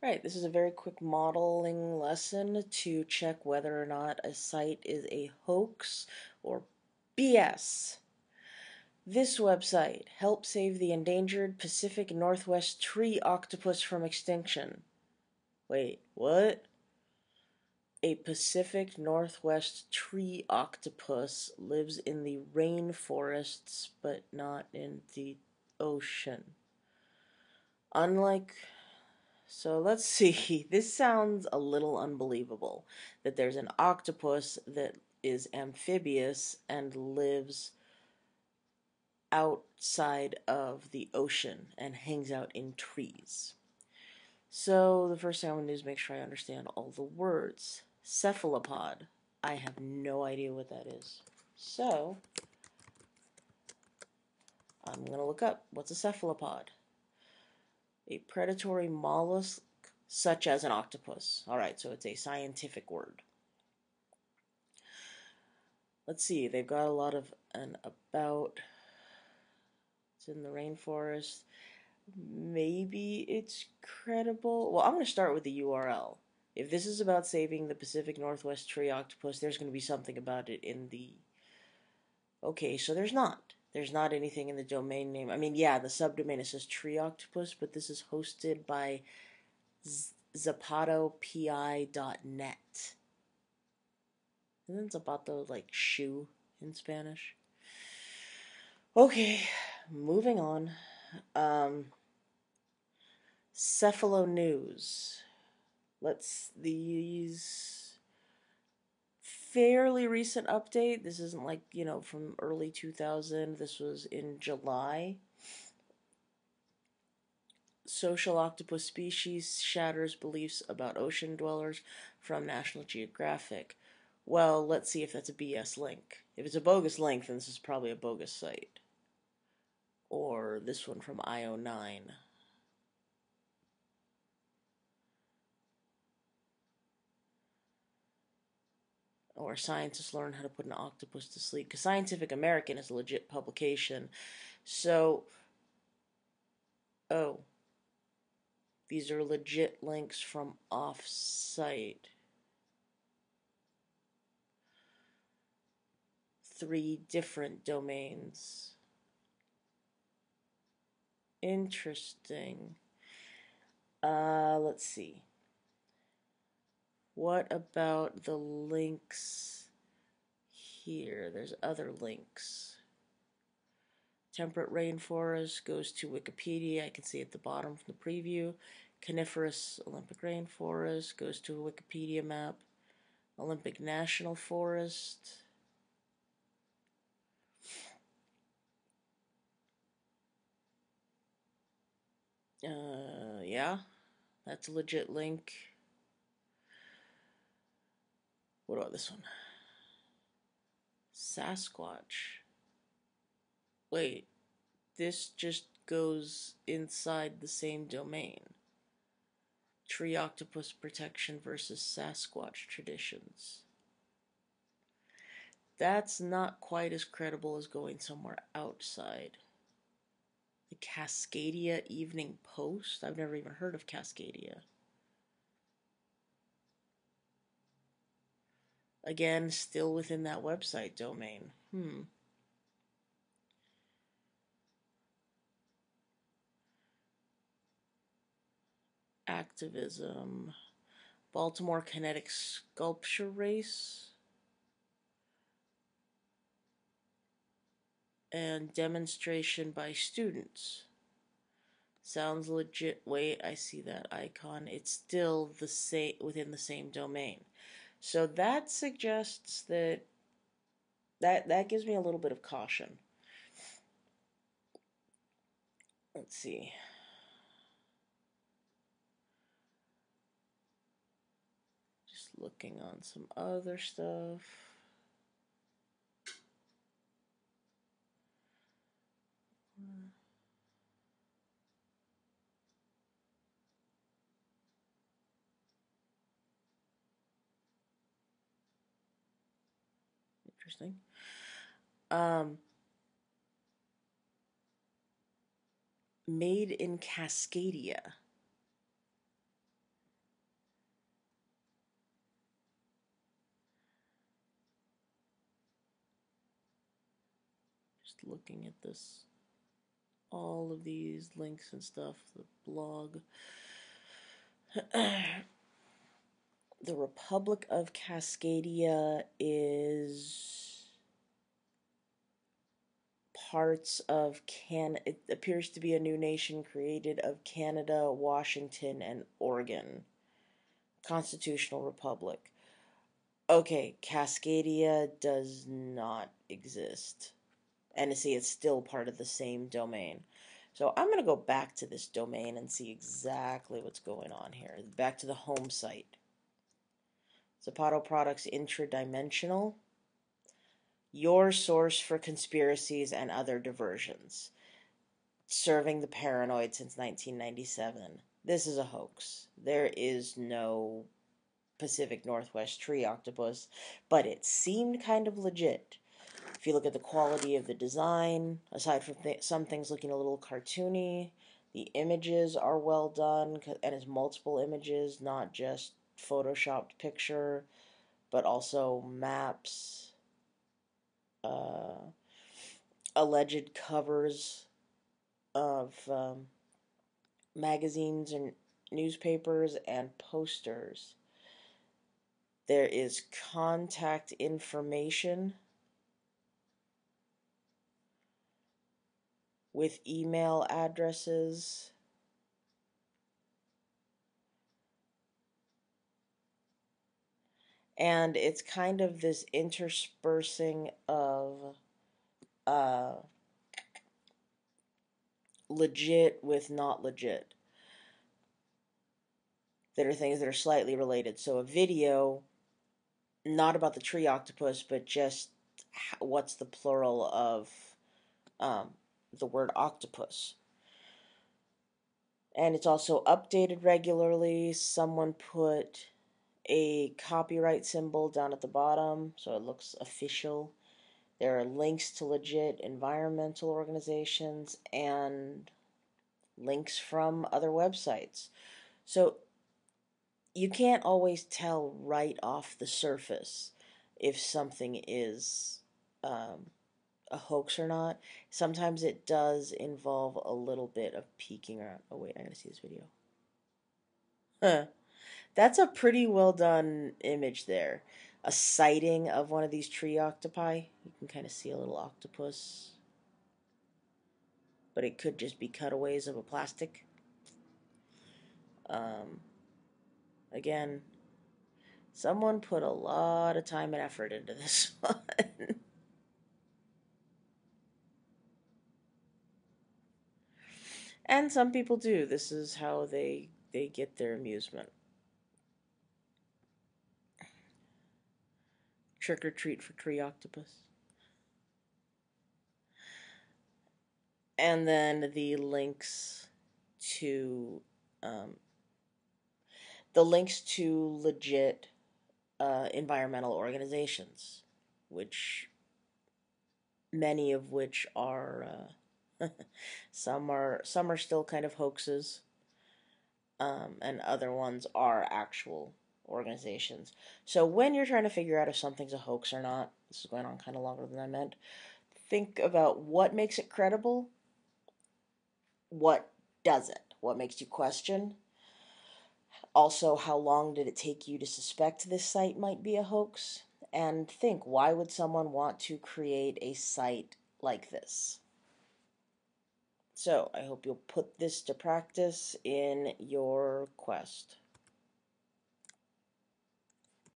Right, this is a very quick modeling lesson to check whether or not a site is a hoax or BS. This website helps save the endangered Pacific Northwest tree octopus from extinction. Wait, what? A Pacific Northwest tree octopus lives in the rainforests but not in the ocean. Unlike So let's see. This sounds a little unbelievable that there's an octopus that is amphibious and lives outside of the ocean and hangs out in trees. So the first thing I'm going to do is make sure I understand all the words. Cephalopod. I have no idea what that is. So I'm going to look up what's a cephalopod. A predatory mollusk such as an octopus. Alright, so it's a scientific word. Let's see, they've got a lot of an about. It's in the rainforest. Maybe it's credible. Well, I'm going to start with the URL. If this is about saving the Pacific Northwest tree octopus, there's going to be something about it in the... Okay, so there's not. There's not anything in the domain name. I mean, yeah, the subdomain, it says tree octopus, but this is hosted by zapatopi.net. Isn't Zapato like shoe in Spanish? Okay, moving on. Cephalo News. These fairly recent update. This isn't like, from early 2000. This was in July. Social octopus species shatters beliefs about ocean dwellers from National Geographic. Well, let's see if that's a BS link. If it's a bogus link, then this is probably a bogus site. Or this one from IO9. Or scientists learn how to put an octopus to sleep. Because Scientific American is a legit publication. So, oh, these are legit links from off-site. 3 different domains. Interesting. Let's see. What about the links here? There's other links. Temperate rainforest goes to Wikipedia. I can see at the bottom from the preview. Coniferous Olympic rainforest goes to a Wikipedia map. Olympic National Forest. Yeah, that's a legit link. What about this one? Sasquatch. Wait, this just goes inside the same domain. Tree octopus protection versus Sasquatch traditions. That's not quite as credible as going somewhere outside. The Cascadia Evening Post? I've never even heard of Cascadia. Again, still within that website domain. Activism. Baltimore Kinetic Sculpture Race. And demonstration by students. Sounds legit. Wait, I see that icon. It's still the same within the same domain. So that suggests that gives me a little bit of caution. Let's see. Just looking on some other stuff. Interesting. Made in Cascadia. Just looking at this, all of these links and stuff, the blog. The Republic of Cascadia is parts of it appears to be a new nation created of Canada, Washington, and Oregon. Constitutional Republic. Okay, Cascadia does not exist. And see, it's still part of the same domain. So I'm going to go back to this domain and see exactly what's going on here. Back to the home site. Zapato Products Intradimensional. Your source for conspiracies and other diversions. Serving the paranoid since 1997. This is a hoax. There is no Pacific Northwest tree octopus, but it seemed kind of legit. If you look at the quality of the design, aside from some things looking a little cartoony, the images are well done, and it's multiple images, not just photoshopped picture, but also maps, alleged covers of magazines and newspapers and posters. There is contact information with email addresses. And it's kind of this interspersing of legit with not legit, that are things that are slightly related. So a video, not about the tree octopus, but just what's the plural of the word octopus. And it's also updated regularly. Someone put a copyright symbol down at the bottom, so it looks official. There are links to legit environmental organizations and links from other websites. So you can't always tell right off the surface if something is a hoax or not. Sometimes it does involve a little bit of peeking around. Oh wait, I gotta see this video. Huh. That's a pretty well done image there. A sighting of one of these tree octopi. You can kind of see a little octopus. But it could just be cutaways of a plastic. Again, someone put a lot of time and effort into this one. And some people do. This is how they get their amusement. Trick or treat for tree octopus. And then um, the links to legit environmental organizations, which many of which are some are still kind of hoaxes, and other ones are actual organizations. So when you're trying to figure out if something's a hoax or not, this is going on kind of longer than I meant. Think about what makes it credible, what doesn't, what makes you question. Also, how long did it take you to suspect this site might be a hoax? And think, why would someone want to create a site like this? So, I hope you'll put this to practice in your quest.